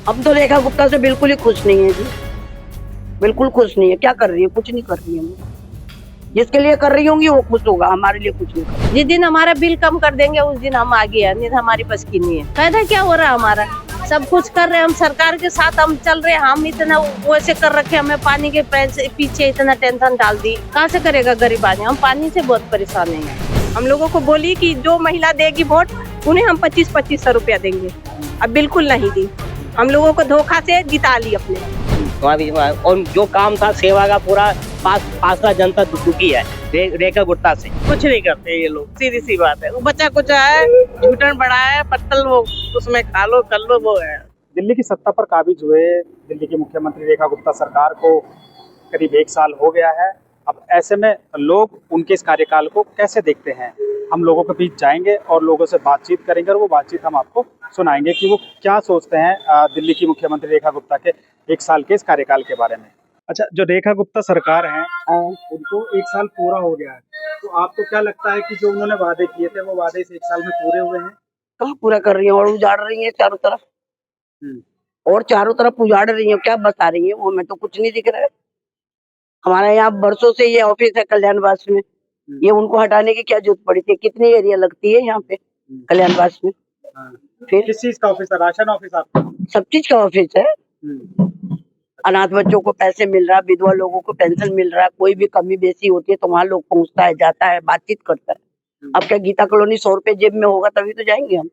हम तो रेखा गुप्ता से बिल्कुल ही खुश नहीं है जी, बिल्कुल खुश नहीं है। क्या कर रही है? कुछ नहीं कर रही है। जिसके लिए कर रही होंगी वो खुश होगा, हमारे लिए कुछ नहीं कर रही। जिस दिन हमारा बिल कम कर देंगे उस दिन हम आगे हैं, नहीं तो हमारी बस की नहीं है। फायदा क्या हो रहा है हमारा? सब कुछ कर रहे हैं हम, सरकार के साथ हम चल रहे हैं। हम इतना वैसे कर रखे, हमें पानी के पीछे इतना टेंशन डाल दी। कहाँ से करेगा गरीब आदमी? हम पानी से बहुत परेशान हैं। हम लोगों को बोली कि जो महिला देगी वोट उन्हें हम 25-2500 रुपया देंगे, अब बिल्कुल नहीं दी। हम लोगों को धोखा से जिता ली अपने। और जो काम था सेवा का पूरा पासला जनता दुखी है रेखा गुप्ता से। कुछ नहीं करते ये लोग, सीधी सी बात है। वो बच्चा कुछ है, झूठन बड़ा है, पत्तल वो उसमें खा लो कर लो, वो है। दिल्ली की सत्ता पर काबिज हुए दिल्ली की मुख्यमंत्री रेखा गुप्ता सरकार को करीब 1 साल हो गया है। अब ऐसे में लोग उनके इस कार्यकाल को कैसे देखते हैं, हम लोगों के बीच जाएंगे और लोगों से बातचीत करेंगे और वो बातचीत हम आपको सुनाएंगे कि वो क्या सोचते हैं दिल्ली की मुख्यमंत्री रेखा गुप्ता के 1 साल के इस कार्यकाल के बारे में। अच्छा, जो रेखा गुप्ता सरकार है उनको 1 साल पूरा हो गया है, तो आपको क्या लगता है कि जो उन्होंने वादे किए थे वो वादे इस 1 साल में पूरे हुए हैं? कहाँ पूरा कर रही है? और उजाड़ रही है चारों तरफ, और चारों तरफ उजाड़ रही है। क्या बता रही है वो? हमें तो कुछ नहीं दिख रहा है। हमारे यहाँ बरसों से ये ऑफिस है कल्याणवास में, ये उनको हटाने की क्या जरूरत पड़ी थी? कितनी एरिया लगती है यहाँ पे कल्याणवास में? फिर किस चीज का ऑफिस है? राशन ऑफिस आपका? सब चीज का ऑफिस है। अनाथ बच्चों को पैसे मिल रहा है, विधवा लोगों को पेंशन मिल रहा है, कोई भी कमी बेसी होती है तो वहाँ लोग पहुँचता है, जाता है, बातचीत करता है। अब क्या गीता कॉलोनी 100 रुपए जेब में होगा तभी तो जाएंगे हम?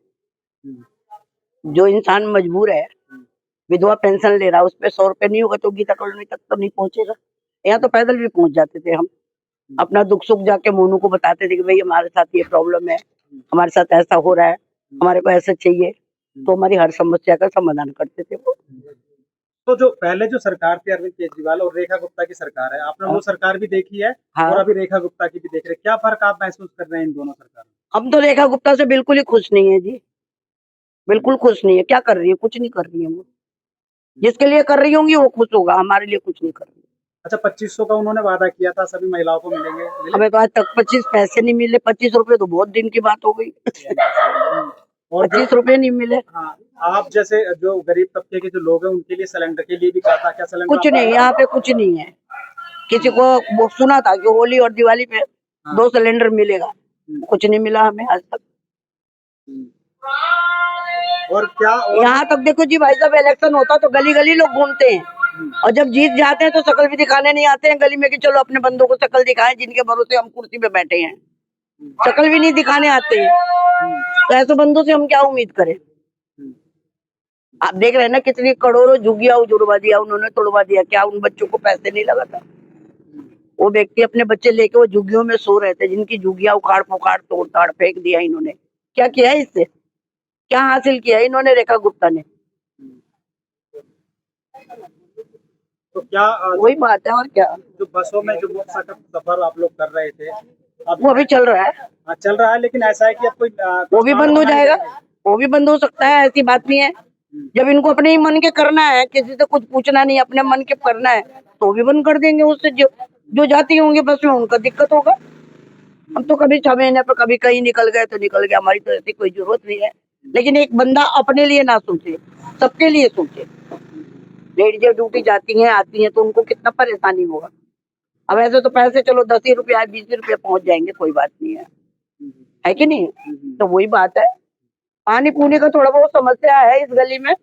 जो इंसान मजबूर है, विधवा पेंशन ले रहा है, उस पे 100 रुपए नहीं होगा तो गीता कॉलोनी तक तो नहीं पहुंचेगा। यहाँ तो पैदल भी पहुंच जाते थे हम, अपना दुख सुख जाके मोनू को बताते थे कि भाई हमारे साथ ये प्रॉब्लम है, हमारे साथ ऐसा हो रहा है, हमारे को ऐसा चाहिए, तो हमारी हर समस्या का समाधान करते थे वो। तो जो पहले जो सरकार थी अरविंद केजरीवाल और रेखा गुप्ता की सरकार है, आपने वो सरकार भी देखी है और अभी रेखा गुप्ता की भी देख रहे हैं, क्या फर्क आप महसूस कर रहे हैं इन दोनों सरकारों में? हम तो रेखा गुप्ता से बिल्कुल ही खुश नहीं है जी, बिल्कुल खुश नहीं है। क्या कर रही है? कुछ नहीं कर रही है वो। जिसके लिए कर रही होंगी वो खुश होगा, हमारे लिए कुछ नहीं कर रही। अच्छा, 2500 का उन्होंने वादा किया था सभी महिलाओं को मिलेंगे, मिले? हमें तो आज तक 25 पैसे नहीं मिले। 25 रुपए तो बहुत दिन की बात हो गई। और 25 रुपए नहीं मिले। हाँ, आप जैसे जो गरीब तबके के जो लोग हैं उनके लिए सिलेंडर के लिए भी कहा था, क्या सिलेंडर? कुछ नहीं, यहाँ पे कुछ नहीं है। किसी को वो सुना था कि होली और दिवाली पे 2 सिलेंडर मिलेगा, कुछ नहीं मिला हमें आज तक। और क्या यहाँ तक देखो जी भाई साहब, इलेक्शन होता तो गली गली लोग घूमते हैं, और जब जीत जाते हैं तो शक्ल भी दिखाने नहीं आते हैं गली में कि चलो अपने बंदों को शक्ल दिखाएं, जिनके भरोसे हम कुर्सी पे बैठे हैं। शक्ल भी नहीं दिखाने आते हैं, तो ऐसे बंदों से हम क्या उम्मीद करें? आप देख रहे हैं ना कितनी करोड़ों झुग्गियां उजुड़वा दिया उन्होंने, तोड़वा दिया। क्या उन बच्चों को पैसे नहीं लगा था? वो व्यक्ति अपने बच्चे लेके वो झुग्गियों में सो रहे थे, जिनकी झुग्गियां उखाड़ पुखाड़ तोड़ ताड़ फेंक दिया इन्होंने। क्या किया है इससे? क्या हासिल किया इन्होंने रेखा गुप्ता ने? तो क्या वही बात है, और क्या। जो बसों में जो मुफ्त सफर आप लोग कर रहे थे वो अभी चल रहा है। चल रहा है, लेकिन ऐसा है कि अब कोई वो भी बंद हो जाएगा, वो भी बंद हो सकता है, ऐसी बात नहीं है। जब इनको अपने ही मन के करना है, किसी से कुछ पूछना नहीं, अपने मन के करना है, तो भी बंद कर देंगे। उससे जो जाती होंगे बस में उनका दिक्कत होगा। हम तो कभी 6 महीने पर कभी कहीं निकल गए तो निकल गए, हमारी तो ऐसी कोई जरूरत नहीं है। लेकिन एक बंदा अपने लिए ना सोचे, सबके लिए सोचे। लेडीज ड्यूटी जाती हैं आती हैं तो उनको कितना परेशानी होगा। अब ऐसे तो पैसे चलो 10 ही रुपया 20 रुपया पहुंच जाएंगे, कोई बात नहीं है कि नहीं? तो वही बात है, पानी पूनी का थोड़ा बहुत समस्या है इस गली में।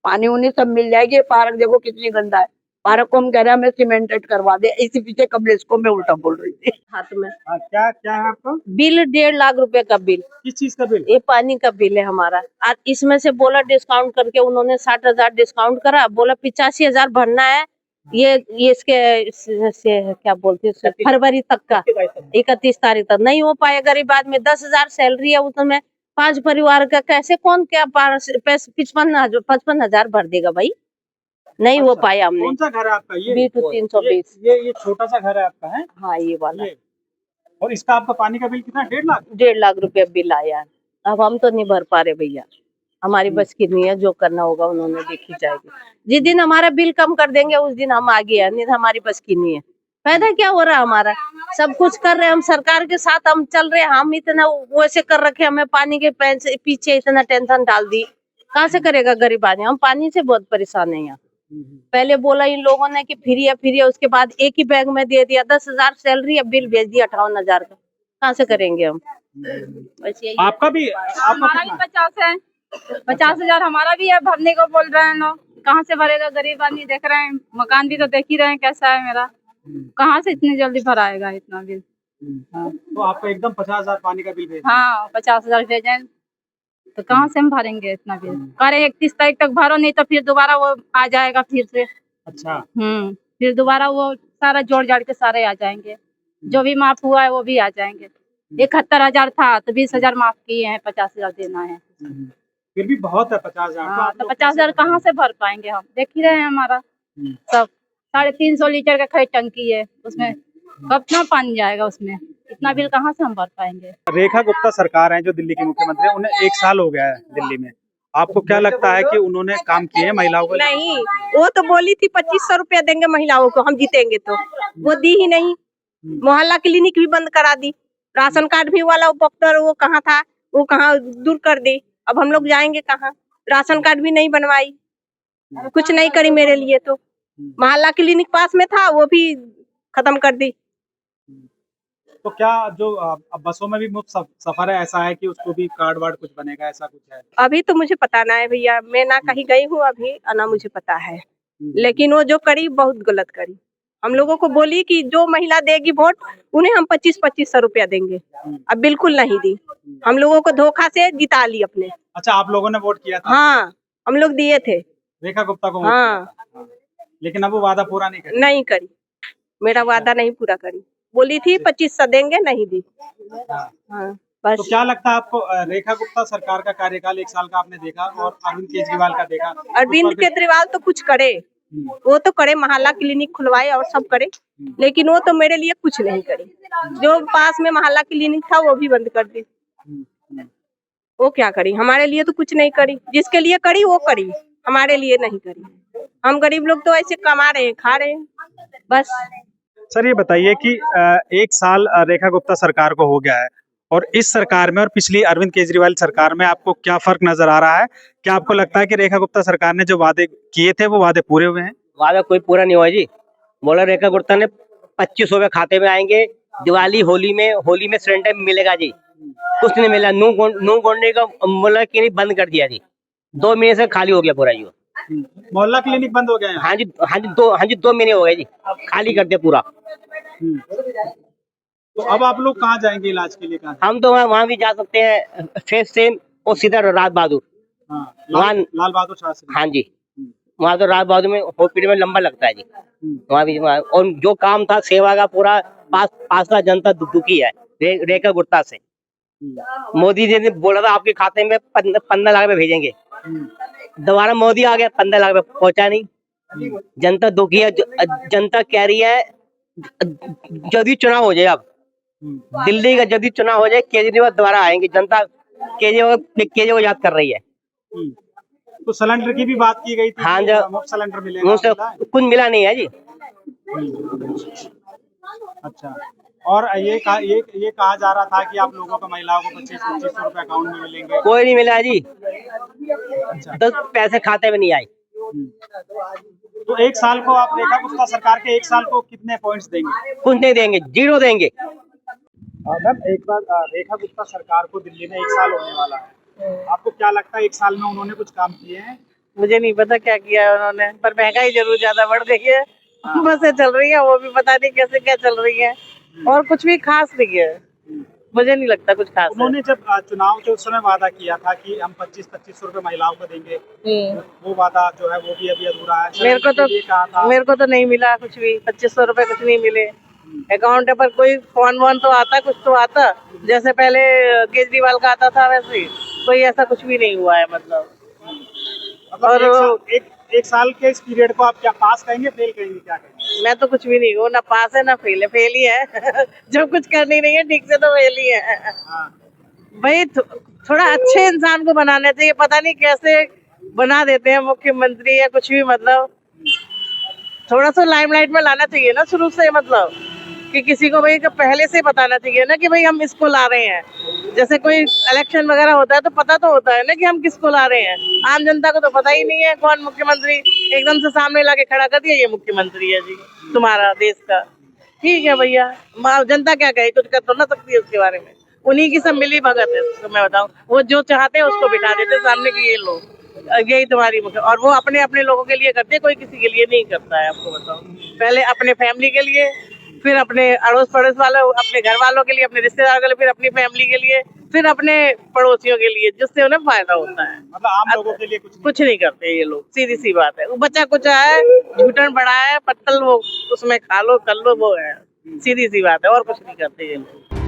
पानी उनी सब मिल जाएगी। पार्क देखो कितनी गंदा है, पार्क को हम कह रहे हैं हमें सीमेंटेड करवा दे। इसी पीछे कमलेश को मैं उल्टा बोल रही थी। हाथ में क्या क्या है आपका बिल 1.5 लाख रुपए का बिल। किस चीज का बिल? ये पानी का बिल है हमारा। आज इसमें से बोला डिस्काउंट करके उन्होंने 60,000 डिस्काउंट करा, बोला 85,000 भरना है। ये इसके से क्या बोलते हैं, फरवरी तक का, 31 तारीख तक नहीं हो पाया। गरीब आदमी 10,000 सैलरी है, उसमें 5 परिवार का कैसे कौन क्या 55,000 भर देगा भाई? नहीं हो पाया हमने। कौन सा घर है आपका? ये B2 320। ये छोटा सा घर है आपका है? हाँ ये वाला। और इसका आपका पानी का बिल कितना? 1.5 लाख? 1.5 लाख रुपया बिल आया। अब हम तो नहीं भर पा रहे भैया, हमारी बस की नहीं है। जो करना होगा उन्होंने देखी जाएगी। जिस दिन हमारा बिल कम कर देंगे उस दिन हम आगे हैं, नहीं तो हमारी बस की नहीं है। फायदा क्या हो रहा है हमारा? सब कुछ कर रहे हैं हम, सरकार के साथ हम चल रहे हैं। हम इतना वैसे कर रखे, हमें पानी के पीछे इतना टेंशन डाल दी। कहाँ से करेगा गरीब आदमी? हम पानी से बहुत परेशान है यहाँ। पहले बोला इन लोगों ने कि फ्री है, उसके बाद एक ही बैग में दे दिया, 10,000 सैलरी, अब बिल भेज दिया 58,000 का। कहाँ से करेंगे हम? बस यही। आपका भी हमारा भी 50 है, 50,000 हमारा भी है, भरने को बोल रहे हैं लोग। कहाँ से भरेगा गरीब आदमी? देख रहे हैं, मकान भी तो देख ही रहे हैं कैसा है मेरा। कहाँ से इतनी जल्दी भराएगा इतना बिल? तो आपको एकदम 50,000 पानी का बिल भेज दिया। हाँ, 50,000 भेजें तो कहाँ से हम भरेंगे इतना बिल? कह रहे 31 तारीख तक भरो, नहीं तो फिर दोबारा वो आ जाएगा फिर से। अच्छा। फिर दोबारा वो सारा जोड़ जाड़ के सारे आ जाएंगे, जो भी माफ हुआ है वो भी आ जाएंगे। 71,000 था तो 20,000 माफ किए हैं, 50,000 देना है। फिर भी बहुत है 50,000। हाँ, तो 50,000 कहाँ से भर पाएंगे हम? देख ही रहे हैं हमारा सब 350 लीटर का खरीद टंकी है, उसमें कितना पानी जाएगा? उसमें इतना बिल कहाँ से हम भर पाएंगे? रेखा गुप्ता सरकार है जो दिल्ली की मुख्यमंत्री है, उन्हें 1 साल हो गया है दिल्ली में। आपको क्या लगता है कि उन्होंने काम किए हैं महिलाओं को? नहीं, वो तो बोली थी 2500 रुपया देंगे महिलाओं को, हम जीतेंगे तो वो दी ही नहीं। मोहल्ला क्लिनिक भी बंद करा दी, राशन कार्ड भी वाला वो कहाँ था, वो कहाँ दूर कर दी। अब हम लोग जाएंगे कहाँ? राशन कार्ड भी नहीं बनवाई, कुछ नहीं करी मेरे लिए। तो मोहल्ला क्लिनिक पास में था, वो भी खत्म कर दी। तो क्या जो अब बसों में भी मुफ्त सफर है, ऐसा है कि उसको भी कार्ड वार्ड कुछ बनेगा, ऐसा कुछ है? अभी तो मुझे पता ना है भैया, मैं ना कहीं गई हूँ अभी, ना मुझे पता है। लेकिन वो जो करी बहुत गलत करी। हम लोगों को बोली कि जो महिला देगी वोट उन्हें हम 2500 रुपया देंगे, अब बिल्कुल नहीं दी। हम लोगों को धोखा से जिता ली अपने। अच्छा, आप लोगों ने वोट किया था? हाँ, हम लोग दिए थे रेखा गुप्ता को वोट हाँ किया। लेकिन अब वो वादा पूरा नहीं करी। नहीं करी, मेरा वादा नहीं पूरा करी। बोली थी 2500 देंगे, नहीं दी। हाँ, बस। तो क्या लगता है आपको, रेखा गुप्ता सरकार का कार्यकाल 1 साल का आपने देखा और अरविंद केजरीवाल का देखा? अरविंद केजरीवाल तो कुछ करे, वो तो करे, मोहल्ला क्लिनिक खुलवाए और सब करे, लेकिन वो तो मेरे लिए कुछ नहीं करे। जो पास में मोहल्ला क्लिनिक था वो भी बंद कर दी। वो क्या करी? हमारे लिए तो कुछ नहीं करी। जिसके लिए करी वो करी, हमारे लिए नहीं करी। हम गरीब लोग तो ऐसे कमा रहे हैं, खा रहे हैं, बस। सर ये बताइए कि 1 साल रेखा गुप्ता सरकार को हो गया है, और इस सरकार में और पिछली अरविंद केजरीवाल सरकार में आपको क्या फर्क नजर आ रहा है? क्या आपको लगता है कि रेखा गुप्ता सरकार ने जो वादे किए थे वो वादे पूरे हुए हैं? वादा कोई पूरा नहीं हुआ जी। बोला रेखा गुप्ता ने 2500 रुपए खाते में आएंगे, दिवाली होली में सिलेंडर मिलेगा जी, कुछ नहीं मिला। नू गोंडे का बोला कि नहीं, बंद कर दिया जी। 2 महीने से खाली हो गया पूरा जी। मोहल्ला क्लिनिक बंद हो गया है? हाँ जी 2 महीने हो गए जी, खाली कर दिया पूरा। तो अब आप लोग कहाँ जाएंगे इलाज के लिए? कहाँ? हम तो वहाँ भी जा सकते हैं, फेस सेम और सीधा राज बहादुर। हाँ, लाल बहादुर शास्त्री। हाँ जी, वहाँ तो राज बहादुर में हॉस्पिटल में लंबा लगता है जी। वहाँ भी और जो काम था सेवा का पूरा 5 लाख जनता दुखी है रेखा गुप्ता से। मोदी जी ने बोला था आपके खाते में 15 लाख रुपए भेजेंगे, दोबारा मोदी आ गया, 15 लाख रुपए पहुंचा नहीं। जनता दुखी है। जनता कह रही है जल्दी चुनाव हो जाए, अब दिल्ली का जल्दी चुनाव हो जाए, केजरीवाल दोबारा आएंगे। जनता केजरीवाल याद कर रही है। तो सिलेंडर की भी बात की गई थी। हाँ, मुफ्त सिलेंडर मिलेगा? मुझसे कुछ मिला नहीं है जी। अच्छा, और ये कहा जा रहा था कि आप लोगों को, महिलाओं को 2500 रुपए अकाउंट में मिलेंगे। कोई नहीं मिला जी। अच्छा। 10 पैसे खाते में नहीं आए। तो 1 साल को आप रेखा गुप्ता सरकार के 1 साल को कितने पॉइंट्स देंगे? कुछ नहीं देंगे, 0 देंगे। मैम, एक बार रेखा गुप्ता सरकार को दिल्ली में 1 साल होने वाला है, आपको क्या लगता है 1 साल में उन्होंने कुछ काम किए हैं? मुझे नहीं पता क्या किया है उन्होंने, पर महंगाई जरूर ज्यादा बढ़ गई है। बसें चल रही है, वो भी पता नहीं कैसे क्या चल रही है, और कुछ भी खास नहीं है। मुझे नहीं लगता कुछ खास है। उन्होंने जब चुनाव के उस समय वादा किया था कि हम 2500 रुपए महिलाओं को देंगे, वो वादा जो है वो भी अभी अधूरा है। मेरे को तो नहीं मिला कुछ भी, 2500 रुपए कुछ नहीं मिले। अकाउंट पर कोई फोन वोन तो आता, कुछ तो आता, जैसे पहले केजरीवाल का आता था वैसे ही कोई ऐसा कुछ भी नहीं हुआ है। मतलब और एक साल के इस पीरियड को आप क्या पास कहेंगे, फेल कहेंगे, क्या कहेंगे? मैं तो कुछ भी नहीं हूँ, ना पास है ना फेल है, फेल ही है। जब कुछ करनी नहीं है ठीक से तो फेल ही है। भाई थोड़ा अच्छे इंसान को बनाना चाहिए, पता नहीं कैसे बना देते हैं मुख्यमंत्री या कुछ भी। मतलब थोड़ा सा लाइमलाइट में लाना चाहिए ना शुरू से। मतलब कि किसी को भाई का पहले से बताना चाहिए ना कि भाई हम इसको ला रहे हैं। जैसे कोई इलेक्शन वगैरह होता है तो पता तो होता है ना कि हम किसको ला रहे हैं। आम जनता को तो पता ही नहीं है कौन मुख्यमंत्री, एकदम से सामने लाके खड़ा कर दिया ये मुख्यमंत्री है जी तुम्हारा देश का। ठीक है भैया, जनता क्या कहे, कुछ कर तो ना सकती है उसके बारे में। उन्हीं की सब मिली भगत है, तो मैं बताऊं वो जो चाहते हैं उसको बिठा देते सामने की ये लोग, यही तुम्हारी मुख्य। और वो अपने अपने लोगों के लिए करते हैं, कोई किसी के लिए नहीं करता है। आपको बताऊं, पहले अपने फैमिली के लिए, फिर अपने अड़ोस पड़ोस वालों, अपने घर वालों के लिए, अपने रिश्तेदारों के लिए, फिर अपनी फैमिली के लिए, फिर अपने पड़ोसियों के लिए, जिससे उन्हें फायदा होता है। मतलब आम लोगों के लिए कुछ नहीं करते ये लोग, सीधी सी बात है। वो बच्चा कुछ है, झूठन बड़ा है, पत्तल वो उसमें खा लो कर लो, वो है, सीधी सी बात है, और कुछ नहीं करते ये लोग।